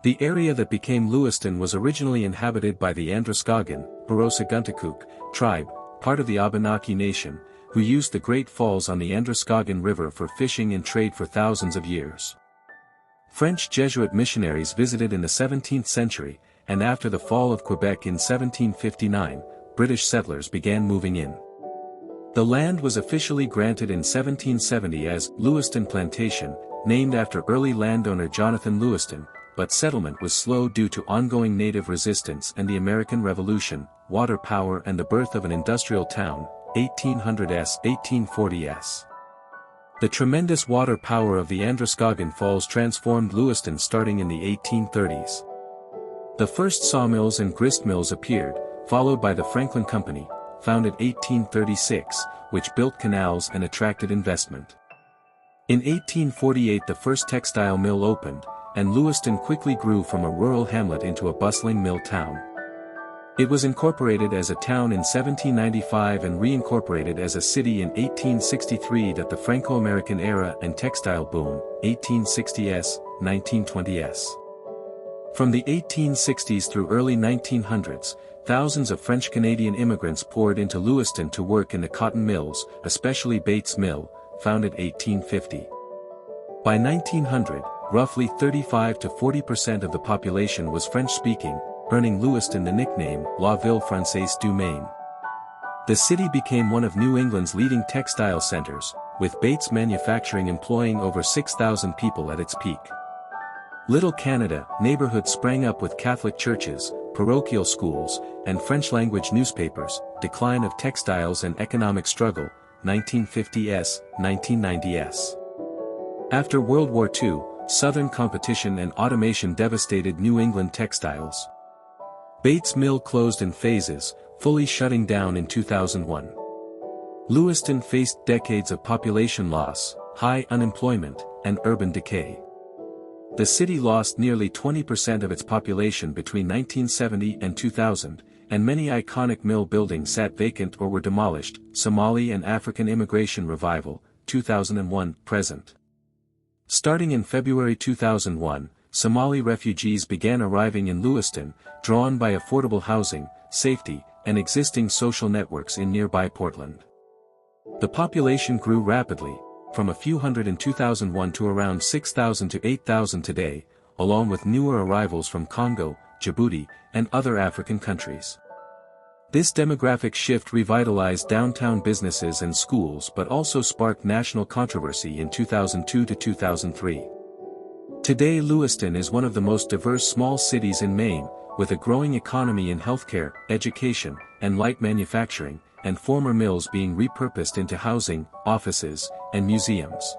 The area that became Lewiston was originally inhabited by the Androscoggin, Barossa tribe, part of the Abenaki Nation, who used the Great Falls on the Androscoggin River for fishing and trade for thousands of years. French Jesuit missionaries visited in the 17th century, and after the fall of Quebec in 1759, British settlers began moving in. The land was officially granted in 1770 as Lewiston Plantation, named after early landowner Jonathan Lewiston, but settlement was slow due to ongoing native resistance and the American Revolution, water power and the birth of an industrial town, 1840s. The tremendous water power of the Androscoggin Falls transformed Lewiston starting in the 1830s. The first sawmills and grist mills appeared, followed by the Franklin Company, founded 1836, which built canals and attracted investment. In 1848 the first textile mill opened, and Lewiston quickly grew from a rural hamlet into a bustling mill town. It was incorporated as a town in 1795 and reincorporated as a city in 1863. That the Franco-American era and textile boom, 1860s, 1920s. From the 1860s through early 1900s, thousands of French-Canadian immigrants poured into Lewiston to work in the cotton mills, especially Bates Mill, founded 1850. By 1900, roughly 35 to 40% of the population was French-speaking, earning Lewiston the nickname La Ville Française du Maine. The city became one of New England's leading textile centers, with Bates Manufacturing employing over 6,000 people at its peak. Little Canada neighborhood sprang up with Catholic churches, parochial schools, and French-language newspapers. Decline of textiles and economic struggle, 1950s, 1990s. After World War II, Southern competition and automation devastated New England textiles. Bates Mill closed in phases, fully shutting down in 2001. Lewiston faced decades of population loss, high unemployment, and urban decay. The city lost nearly 20% of its population between 1970 and 2000, and many iconic mill buildings sat vacant or were demolished. Somali and African Immigration Revival, 2001-present. Starting in February 2001, Somali refugees began arriving in Lewiston, drawn by affordable housing, safety, and existing social networks in nearby Portland. The population grew rapidly, from a few hundred in 2001 to around 6,000 to 8,000 today, along with newer arrivals from Congo, Djibouti, and other African countries. This demographic shift revitalized downtown businesses and schools but also sparked national controversy in 2002 to 2003. Today Lewiston is one of the most diverse small cities in Maine, with a growing economy in healthcare, education, and light manufacturing, and former mills being repurposed into housing, offices, and museums.